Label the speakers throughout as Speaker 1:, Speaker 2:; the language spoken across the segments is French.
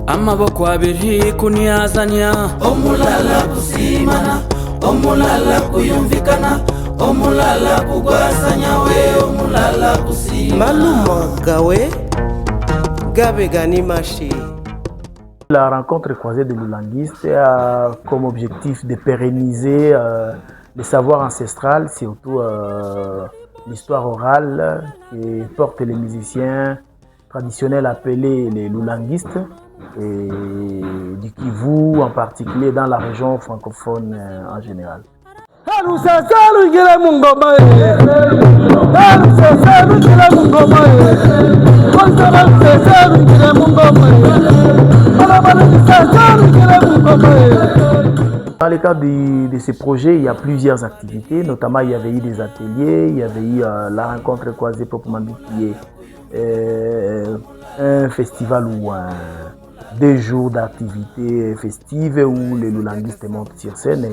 Speaker 1: amaboko abiri kuniyazanya, omulala kusimana, omulala kuyumvikana, omulala kugwasanya we, omulala kusimana.
Speaker 2: Maluma gawe gabe gani mashi.
Speaker 3: La rencontre croisée des Lulanguistes a comme objectif de pérenniser le savoir ancestral, surtout l'histoire orale qui porte les musiciens traditionnels appelés les Lulanguistes et du Kivu en particulier dans la région francophone en général. Dans le cadre de ce projet, il y a plusieurs activités, notamment il y avait eu des ateliers, il y avait eu la rencontre croisée proprement dit qui est un festival ou 2 jours d'activités festives où les Lulanguistes montent sur scène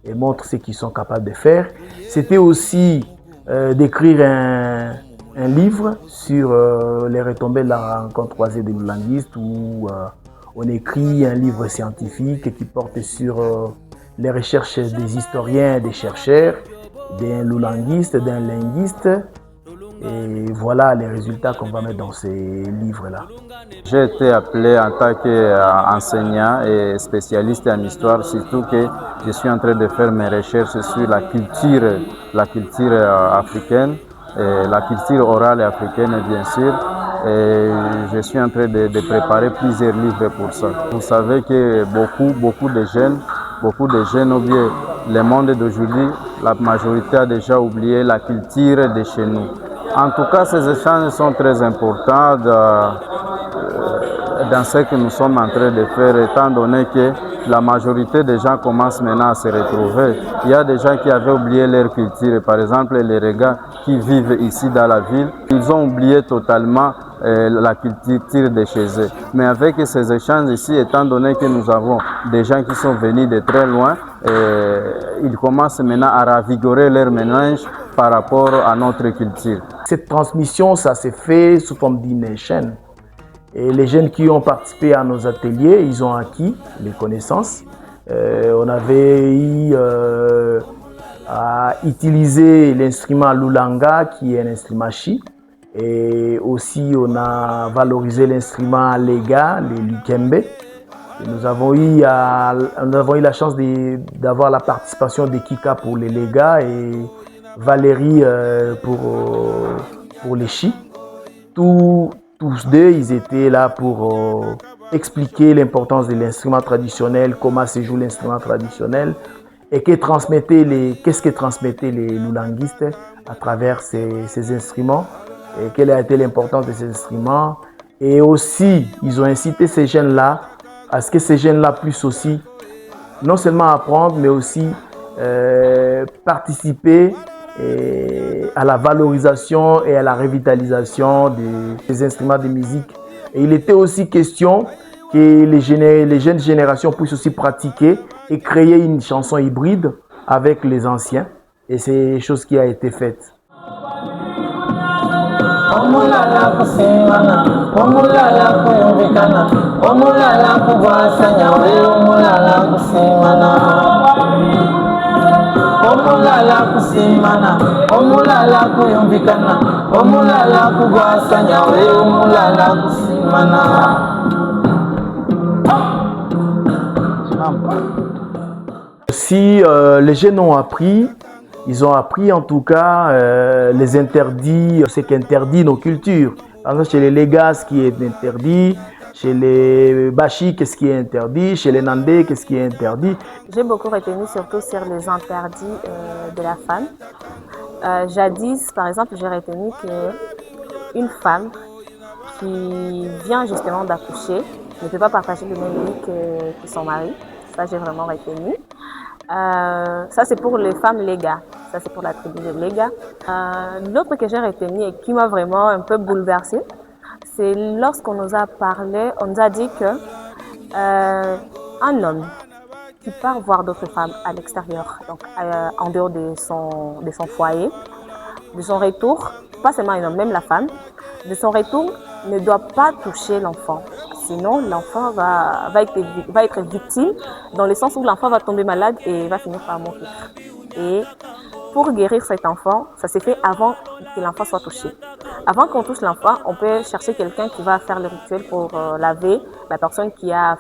Speaker 3: et montrent ce qu'ils sont capables de faire. C'était aussi d'écrire un livre sur les retombées de la rencontre croisée des Lulanguistes où on écrit un livre scientifique qui porte sur les recherches des historiens et des chercheurs, d'un Lulanguiste, d'un linguiste. Et voilà les résultats qu'on va mettre dans ces livres-là.
Speaker 4: J'ai été appelé en tant qu'enseignant et spécialiste en histoire, surtout que je suis en train de faire mes recherches sur la culture africaine, et la culture orale africaine bien sûr. Et je suis en train de préparer plusieurs livres pour ça. Vous savez que beaucoup de jeunes, ou bien le monde d'aujourd'hui, la majorité a déjà oublié la culture de chez nous. En tout cas, ces échanges sont très importants dans ce que nous sommes en train de faire, étant donné que la majorité des gens commencent maintenant à se retrouver. Il y a des gens qui avaient oublié leur culture, par exemple les Regas qui vivent ici dans la ville, ils ont oublié totalement la culture de chez eux. Mais avec ces échanges ici, étant donné que nous avons des gens qui sont venus de très loin, ils commencent maintenant à ravigorer leur mélange par rapport à notre culture.
Speaker 3: Cette transmission, ça s'est fait sous forme d'une chaîne. Et les jeunes qui ont participé à nos ateliers, ils ont acquis les connaissances. On avait eu à utiliser l'instrument Lulanga, qui est un instrument chi. Et aussi, on a valorisé l'instrument Lega, les Lukembe. Et nous avons eu la chance d'avoir la participation de Kika pour les Lega et Valérie pour les chi. Tous deux, ils étaient là pour expliquer l'importance de l'instrument traditionnel, comment se joue l'instrument traditionnel et qu'est-ce que transmettaient les Lulanguistes à travers ces instruments et quelle a été l'importance de ces instruments. Et aussi, ils ont incité ces jeunes-là à ce que ces jeunes-là puissent aussi non seulement apprendre, mais aussi participer à la valorisation et à la revitalisation des instruments de musique. Et il était aussi question que les jeunes générations puissent aussi pratiquer et créer une chanson hybride avec les anciens. Et c'est chose qui a été faite.
Speaker 5: Omulala kusimana, omulala kuyumvikana, omulala kugwasanya we, omulala kusimana. Omulala kusimana, omulala kuyumvikana, omulala kugwasanya we, omulala kusimana.
Speaker 3: Si les jeunes ont appris, ils ont appris en tout cas les interdits, ce qui interdit nos cultures. Par exemple, chez les Légas, ce qui est interdit, chez les Bashi, qu'est-ce qui est interdit, chez les Nandés, qu'est-ce qui est interdit.
Speaker 6: J'ai beaucoup retenu surtout sur les interdits de la femme. Jadis, par exemple, j'ai retenu qu'une femme qui vient justement d'accoucher ne peut pas partager le même lit que son mari. Ça, j'ai vraiment retenu. Ça, c'est pour les femmes Lega. Ça, c'est pour la tribu de Lega. L'autre que j'ai retenu et qui m'a vraiment un peu bouleversée, c'est lorsqu'on nous a parlé, on nous a dit qu'un homme qui part voir d'autres femmes à l'extérieur, donc en dehors de son foyer, de son retour, pas seulement un homme, même la femme, de son retour ne doit pas toucher l'enfant. Sinon, l'enfant va être victime, dans le sens où l'enfant va tomber malade et va finir par mourir. Et pour guérir cet enfant, ça s'est fait avant que l'enfant soit touché. Avant qu'on touche l'enfant, on peut chercher quelqu'un qui va faire le rituel pour laver la personne qui a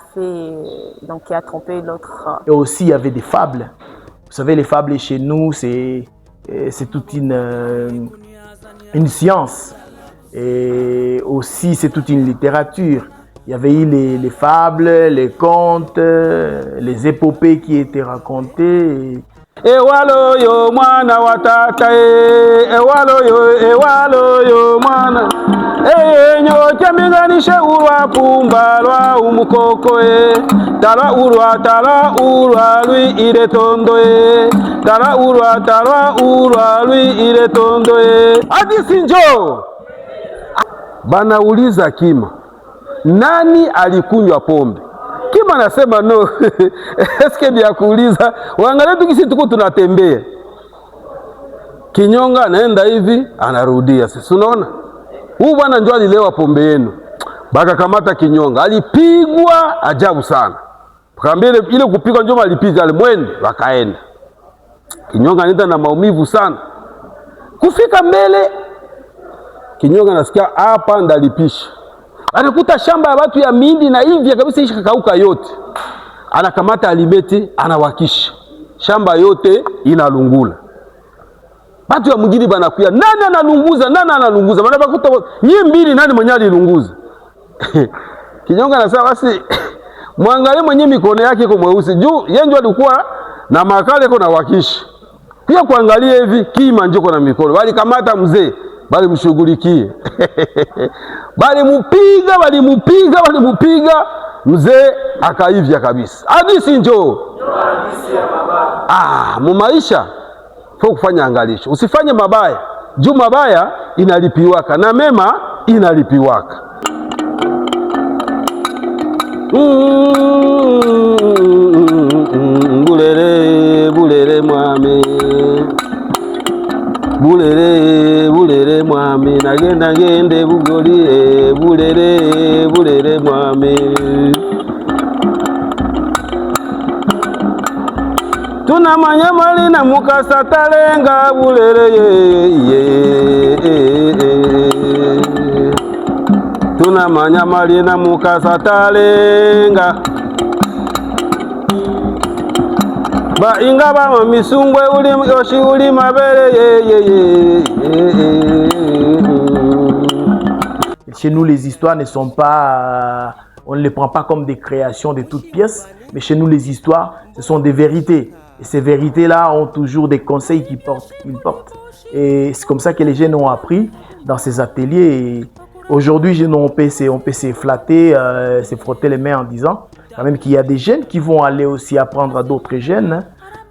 Speaker 6: trompé l'autre.
Speaker 3: Et aussi, il y avait des fables. Vous savez, les fables chez nous, c'est toute une science. Et aussi, c'est toute une littérature. Il y avait eu les fables, les contes, les épopées qui étaient racontées.
Speaker 7: Ewalo yo mwana watata ewalo yo mwana nyo cheminganishe urwa pumba lwa umukoko tala urwa lwi ile tondo tala urwa lwi ile tondo hadisi njo banauliza Kima, nani alikunywa pombe? Kima nasema no. Eske bia kuuliza, waangalie tukisi tuko tunatembea. Kinyonga anaenda hivi, anarudia. Sisi unaona? Huyu bwana njoo alilewa pombe yenu. Baka kamata Kinyonga, alipigwa ajabu sana. Kaambia ile kupigwa njoo alipiga alimwende, wakaenda. Kinyonga anaenda na maumivu sana. Kufika mbele Kinyonga nasikia hapa ndalipisha. Anakuta shamba ya watu ya mindi na hivi kabisa ishi kakauka yote. Anakamata alimeti, anawakisha. Shamba yote inalungula. Watu ya mjini banakuya, nani analunguza? Maana bakuta nyinyi mbili nani mwenye alilunguza? Kinyonga anasema basi mwangalie mwenye mikono yake iko mweusi. Juu yeye ndio alikuwa na makale iko na wakisha. Pia kuangalia hivi Kima njoko na mikono. Wali kamata mzee, bali mshughulikie. Walimupiga mzee akaivya kabisa. Hadisi njoo. Mu maisha kwa kufanya angalisho. Usifanye mabaya. Juu mabaya inalipiwaka na mema inalipiwaka. Bulere mwami. Bulere mwami nagenda ngende bugoli bulere mwami. Tunamanya mali na mukasa talenga bulere tunamanya mali na mukasa talenga ba inga ba misungwe uli mabere
Speaker 3: Chez nous, les histoires ne sont pas, on ne les prend pas comme des créations de toutes pièces, mais chez nous, les histoires, ce sont des vérités. Et ces vérités-là ont toujours des conseils qu'ils portent. Et c'est comme ça que les jeunes ont appris dans ces ateliers. Et aujourd'hui, on peut se flatter, se frotter les mains en disant quand même qu'il y a des jeunes qui vont aller aussi apprendre à d'autres jeunes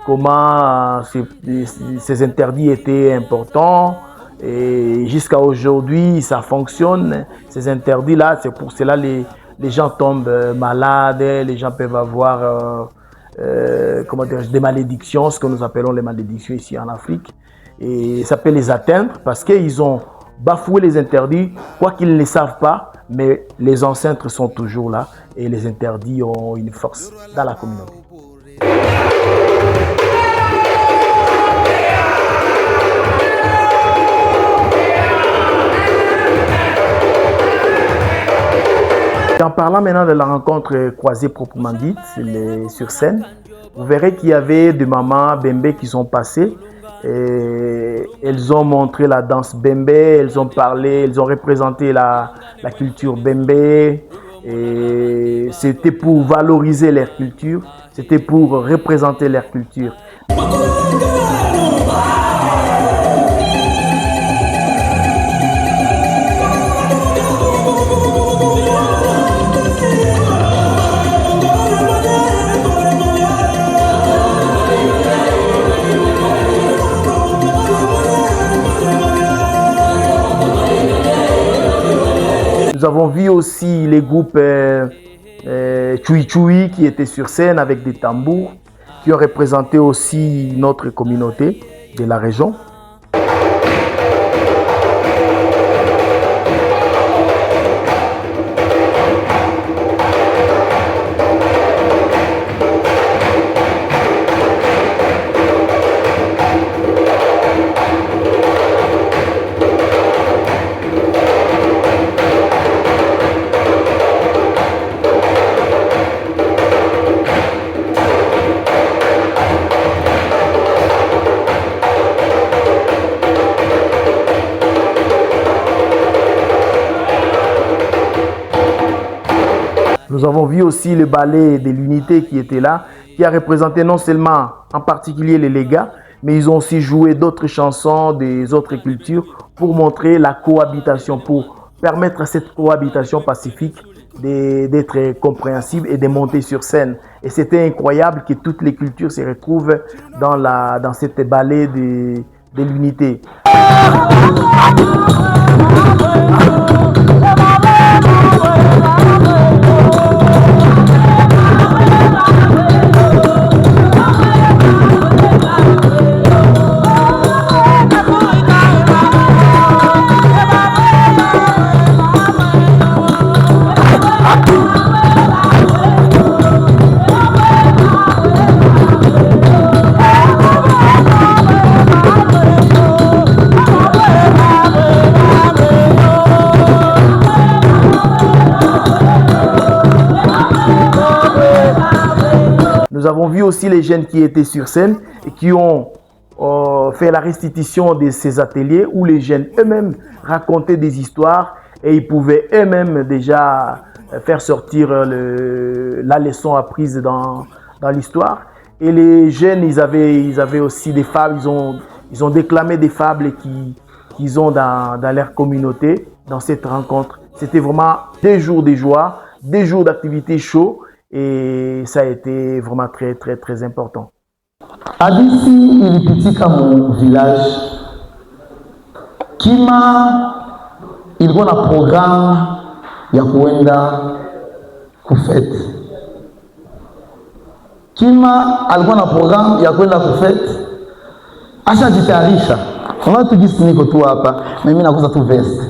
Speaker 3: comment ces interdits étaient importants. Et jusqu'à aujourd'hui, ça fonctionne. Ces interdits-là, c'est pour cela les gens tombent malades, les gens peuvent avoir des malédictions, ce que nous appelons les malédictions ici en Afrique. Et ça peut les atteindre parce qu'ils ont bafoué les interdits, quoi qu'ils ne le savent pas, mais les ancêtres sont toujours là et les interdits ont une force dans la communauté. En parlant maintenant de la rencontre croisée proprement dite sur scène, vous verrez qu'il y avait des mamans Bembe qui sont passées. Et elles ont montré la danse Bembe, elles ont parlé, elles ont représenté la culture Bembe. Et c'était pour valoriser leur culture, c'était pour représenter leur culture. Nous avons vu aussi les groupes Chui Chui qui étaient sur scène avec des tambours, qui ont représenté aussi notre communauté de la région. Nous avons vu aussi le ballet de l'unité qui était là, qui a représenté non seulement en particulier les Légas, mais ils ont aussi joué d'autres chansons des autres cultures pour montrer la cohabitation, pour permettre à cette cohabitation pacifique d'être compréhensible et de monter sur scène. Et c'était incroyable que toutes les cultures se retrouvent dans cette ballet de l'unité. Nous avons vu aussi les jeunes qui étaient sur scène et qui ont fait la restitution de ces ateliers où les jeunes eux-mêmes racontaient des histoires et ils pouvaient eux-mêmes déjà faire sortir la leçon apprise dans l'histoire. Et les jeunes, ils avaient aussi des fables, ils ont déclamé des fables qu'ils ont dans leur communauté, dans cette rencontre. C'était vraiment des jours de joie, des jours d'activité chauds. Et ça a été vraiment très, très, très important.
Speaker 5: Hadithi ilipitika mu village. Kima ilikuwa na programu ya kuenda kufete. Kima alikuwa na programu ya kwenda kufete. Asha jitayarisha. Kama tujisi niko tu hapa, na mimi nakuza tu vest.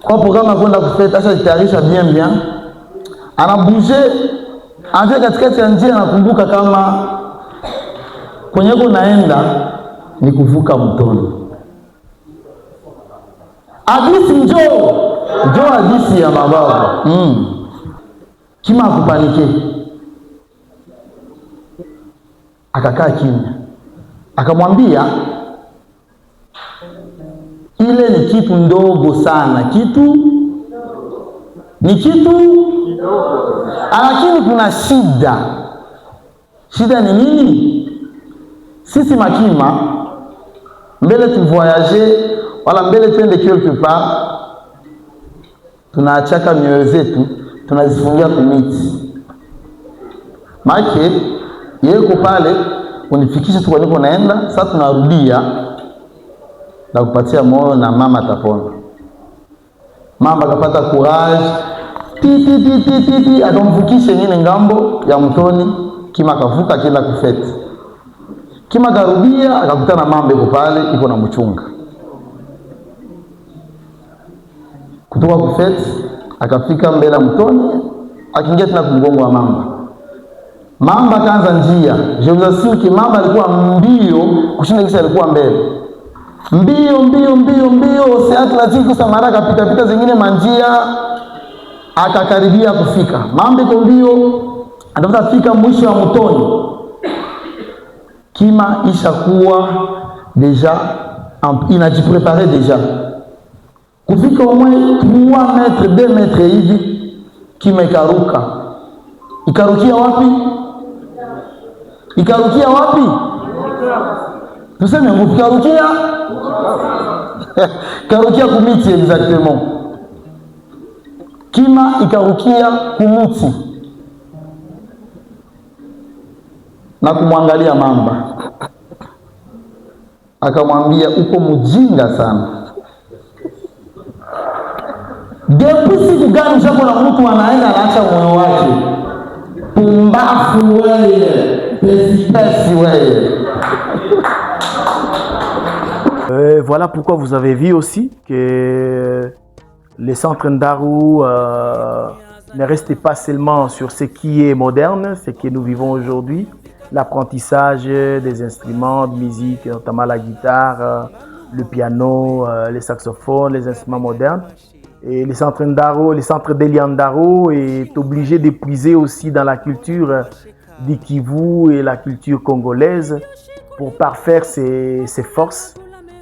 Speaker 5: Kwa programu ya kwenda kufete, asha jitayarisha bien. Anabuje anje katikati ya njia, anakumbuka kama kwenye naenda ni kuvuka mtoni. Hadithi njoo hadithi ya mababu. Kima akupanike. Akakaa kimya. Akamwambia ile ni kitu ndogo sana. Ni kitu lakini kuna shida. Shida ni nini? Sisi makima mbele tu voyager wala mbele twende quelque part, tunaachaka mioyo zetu tunazifungia kumiti. Make yeko pale unifikishe tu kwa niko naenda, sasa tunarudia na kupatia moyo na mama atapona. Mama akapata courage akamvukisha nyingine ngambo ya mtoni. Kima akavuka kila kufeti. Kima karudia akakutana mamba iko pale iko na mchunga. Kutoka kufeti akafika mbele ya mtoni, akiingia tena kumgongo wa mamba. Mamba kaanza njia. Je vous assure que mamba alikuwa mbio kushinda kisha alikuwa mbele. Mbio Ocean Atlantic Samara kapita zingine manjia. Akakaribia kufika. Mamba iko mbio, anataka fika mwisho wa mtoni. Kima ishakuwa deja inajiprepare deja. Kufika au moins 3 mètres 2 mètres hivi, Kima ikaruka. Ikarukia wapi? Tuseme nguvu karukia kumiti exactement. Kima ikarukia kumuti na kumwangalia mamba. Akamwambia uko mjinga sana. Depuis siku gani ushakuwa na mtu anaenda anaacha moyo wake? Pumbafu wewe, pesi wewe.
Speaker 3: Voilà pourquoi vous avez vu aussi que les centres Ndaru ne restent pas seulement sur ce qui est moderne, ce que nous vivons aujourd'hui, l'apprentissage des instruments de musique, notamment la guitare, le piano, les saxophones, les instruments modernes. Et le centre Ndaro, le centre d'Eliandaro est obligé de puiser aussi dans la culture du Kivu et la culture congolaise pour parfaire ses forces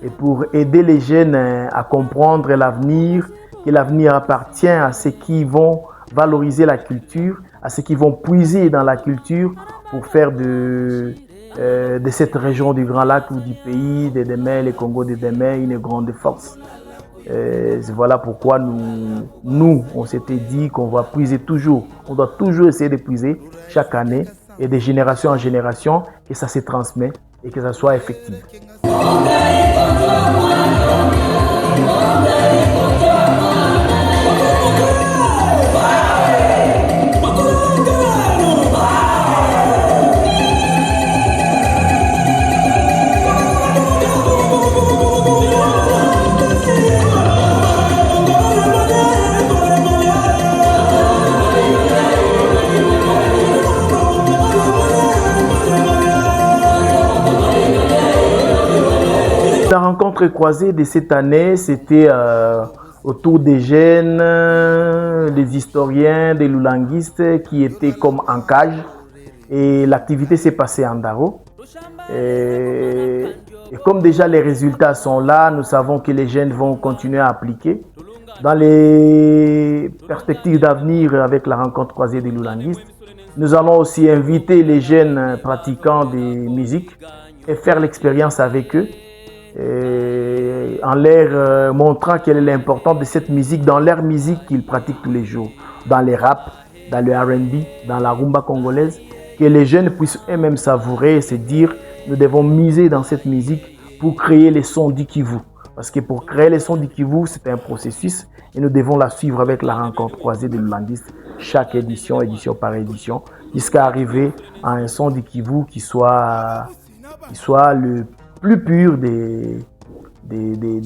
Speaker 3: et pour aider les jeunes à comprendre l'avenir, que l'avenir appartient à ceux qui vont valoriser la culture, à ceux qui vont puiser dans la culture pour faire de cette région du Grand Lac ou du pays de demain, les Congo de demain, une grande force. Voilà pourquoi nous on s'était dit qu'on va puiser toujours, on doit toujours essayer de puiser chaque année et de génération en génération, que ça se transmet et que ça soit effectif. La rencontre croisée de cette année, c'était autour des jeunes, des historiens, des lulanguistes qui étaient comme en cage. Et l'activité s'est passée en Daro. Et comme déjà les résultats sont là, nous savons que les jeunes vont continuer à appliquer. Dans les perspectives d'avenir avec la rencontre croisée des lulanguistes, nous allons aussi inviter les jeunes pratiquants de musique et faire l'expérience avec eux. En leur montrant quelle est l'importance de cette musique dans leur musique qu'ils pratiquent tous les jours, dans les rap, dans le R&B, dans la rumba congolaise, que les jeunes puissent eux-mêmes savourer et se dire nous devons miser dans cette musique pour créer les sons du Kivu. Parce que pour créer les sons du Kivu, c'est un processus et nous devons la suivre avec la rencontre croisée des lulanguistes, chaque édition par édition, jusqu'à arriver à un son du Kivu qui soit le plus pur de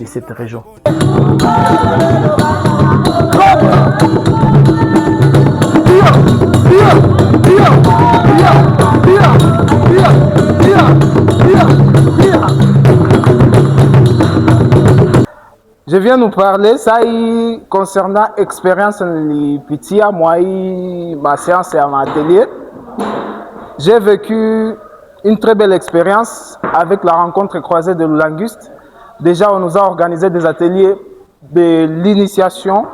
Speaker 3: cette région.
Speaker 8: Je viens nous parler ça concernant expérience Lipitia, moi ma séance et mon atelier. J'ai vécu une très belle expérience avec la rencontre croisée de lulanguistes. Déjà, on nous a organisé des ateliers de l'initiation,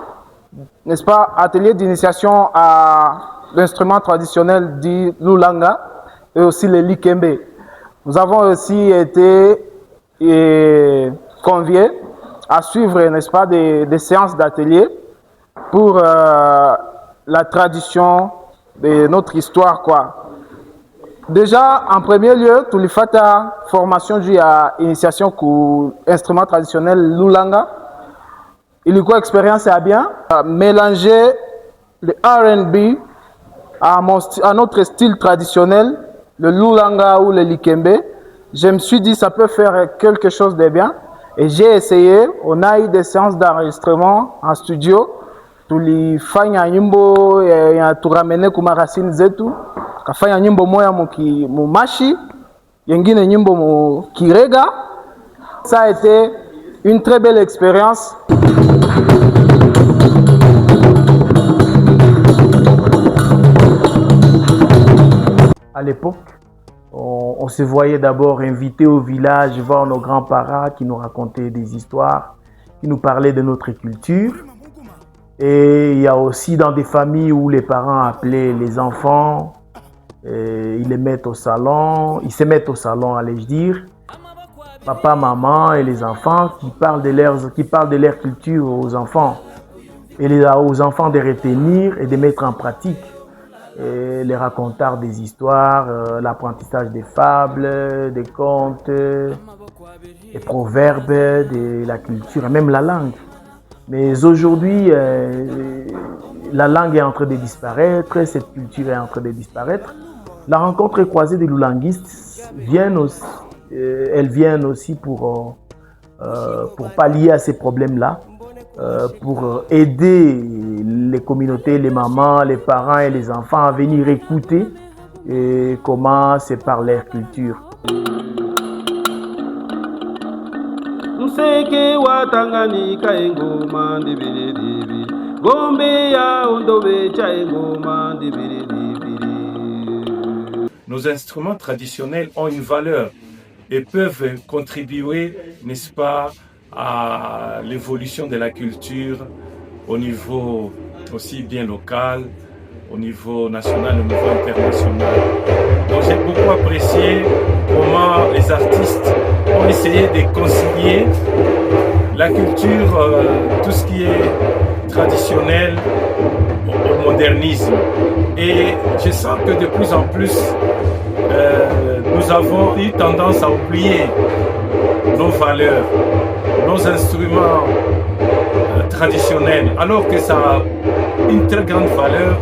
Speaker 8: n'est-ce pas, ateliers d'initiation à l'instrument traditionnel du lulanga et aussi le likembe. Nous avons aussi été conviés à suivre, n'est-ce pas, des séances d'ateliers pour la tradition de notre histoire, quoi. Déjà, en premier lieu, tu lui fais ta formation à initiation pour instrument traditionnel lulanga. Il y a expérience à bien mélanger le R&B à notre style traditionnel, le lulanga ou le likembe. Je me suis dit ça peut faire quelque chose de bien et j'ai essayé. On a eu des séances d'enregistrement en studio. Tu lui fais un nyimbo et tu ramènes kuma racine zetu. Kafanya nyimbo moya mu mashi, yengine nyimbo mu kirega. Ça a été une très belle expérience.
Speaker 3: À l'époque, on se voyait d'abord invités au village voir nos grands-parents qui nous racontaient des histoires, qui nous parlaient de notre culture. Et il y a aussi dans des familles où les parents appelaient les enfants, ils les mettent au salon, ils se mettent au salon, allais-je dire, papa, maman et les enfants qui parlent de leur culture aux enfants et aux enfants de retenir et de mettre en pratique les racontars des histoires, l'apprentissage des fables, des contes, des proverbes, de la culture et même la langue. Mais aujourd'hui, la langue est en train de disparaître, cette culture est en train de disparaître. La rencontre croisée des lulanguistes viennent aussi pour pallier à ces problèmes-là, pour aider les communautés, les mamans, les parents et les enfants à venir écouter comment c'est par leur culture.
Speaker 9: Nos instruments traditionnels ont une valeur et peuvent contribuer, n'est-ce pas, à l'évolution de la culture au niveau aussi bien local, au niveau national, au niveau international. Donc j'ai beaucoup apprécié comment les artistes ont essayé de concilier la culture, tout ce qui est traditionnel au modernisme. Et je sens que de plus en plus, nous avons eu tendance à oublier nos valeurs, nos instruments traditionnels, alors que ça a une très grande valeur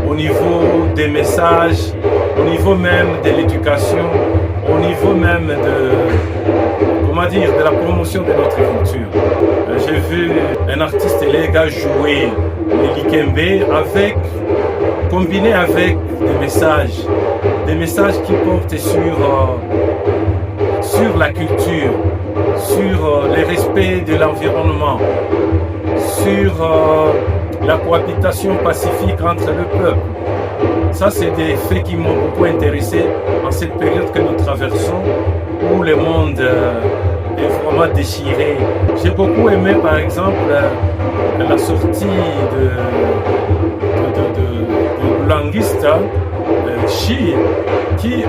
Speaker 9: au niveau des messages, au niveau même de l'éducation, au niveau même de la promotion de notre culture. J'ai vu un artiste Lega jouer le likembe combiné avec des messages qui portent sur la culture, sur le respect de l'environnement, sur la cohabitation pacifique entre le peuple. Ça, c'est des faits qui m'ont beaucoup intéressé en cette période que nous traversons, où le monde est vraiment déchiré. J'ai beaucoup aimé, par exemple, la sortie de Languista, Chi, qui,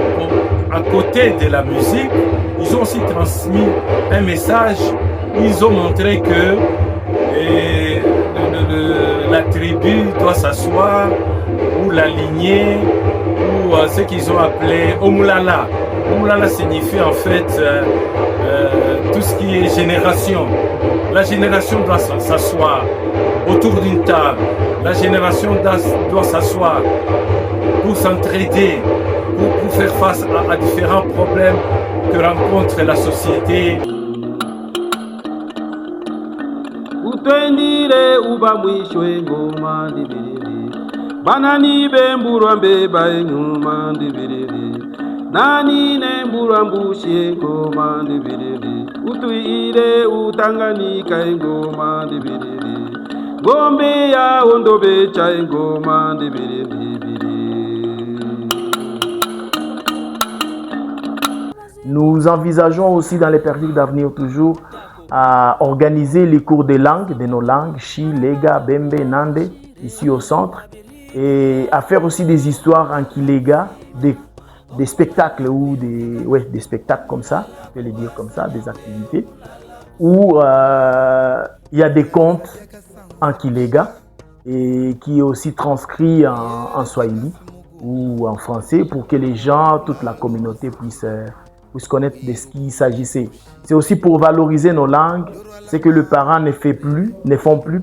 Speaker 9: à côté de la musique, ils ont aussi transmis un message où ils ont montré que la tribu doit s'asseoir, ou la lignée, ou ce qu'ils ont appelé Omulala. Omulala signifie en fait tout ce qui est génération. La génération doit s'asseoir autour d'une table. La génération doit s'asseoir pour s'entraider, pour faire face à différents problèmes que rencontre la société.
Speaker 10: Utwendire uba mwishwe ngoma ndibiriri banani bemburwa mbeba ngoma ndibiriri nani nemburwa mbushye ngoma ndibiriri utuire utanganika ngoma ndibiriri ngombe ya ondobe cha ngoma ndibiriri.
Speaker 3: Nous envisageons aussi dans les périodes d'avenir toujours à organiser les cours de langue, de nos langues, Chi, Lega, Bembe, Nande, ici au centre, et à faire aussi des histoires en Kilega, des spectacles ou des spectacles comme ça, je peux les dire comme ça, des activités, où il y a des contes en Kilega et qui est aussi transcrit en Swahili ou en français pour que les gens, toute la communauté puisse connaître de ce qu'il s'agissait. C'est aussi pour valoriser nos langues, ce que les parents ne font plus,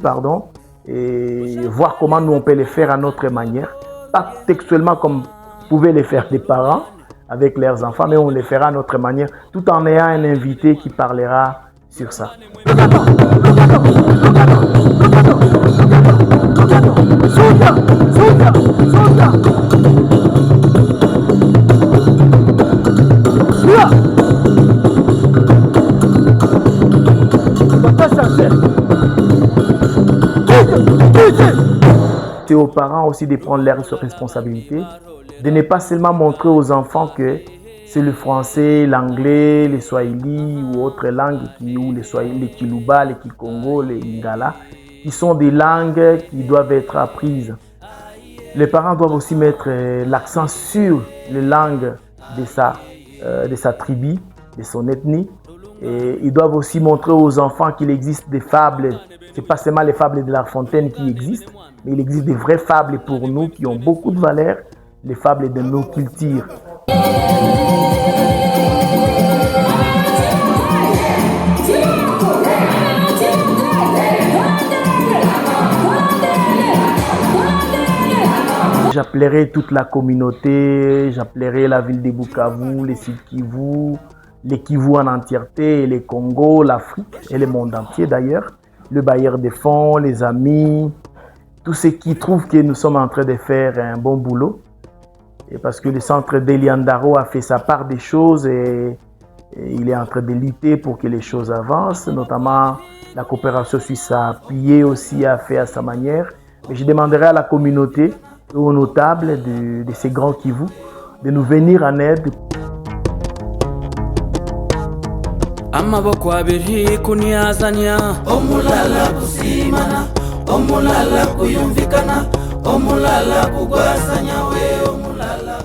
Speaker 3: et voir comment nous on peut les faire à notre manière, pas textuellement comme pouvaient les faire les parents avec leurs enfants, mais on les fera à notre manière, tout en ayant un invité qui parlera sur ça. C'est aux parents aussi de prendre leurs responsabilités, de ne pas seulement montrer aux enfants que c'est le français, l'anglais, le swahili ou autres langues, ou les swahili, les kiluba, les kikongo, les lingala, qui sont des langues qui doivent être apprises. Les parents doivent aussi mettre l'accent sur les langues de sa tribu, de son ethnie. Et ils doivent aussi montrer aux enfants qu'il existe des fables. Ce n'est pas seulement les fables de La Fontaine qui existent, mais il existe des vraies fables pour nous qui ont beaucoup de valeur, les fables de nos cultures. J'appellerai toute la communauté, j'appellerai la ville de Bukavu, les Sud Kivu, les Kivu en entièreté, les Congo, l'Afrique et le monde entier d'ailleurs, le bailleur de fonds, les amis, tous ceux qui trouvent que nous sommes en train de faire un bon boulot. Et parce que le centre d'Eliandaro a fait sa part des choses et il est en train de lutter pour que les choses avancent, notamment la coopération suisse a appuyé aussi, a fait à sa manière. Mais je demanderai à la communauté et aux notables de ces grands Kivu de nous venir en aide.
Speaker 1: Amaboko abiri kuniazania omulala kusimana omulala kuyumvikana, omulala kugwasanya we, omulala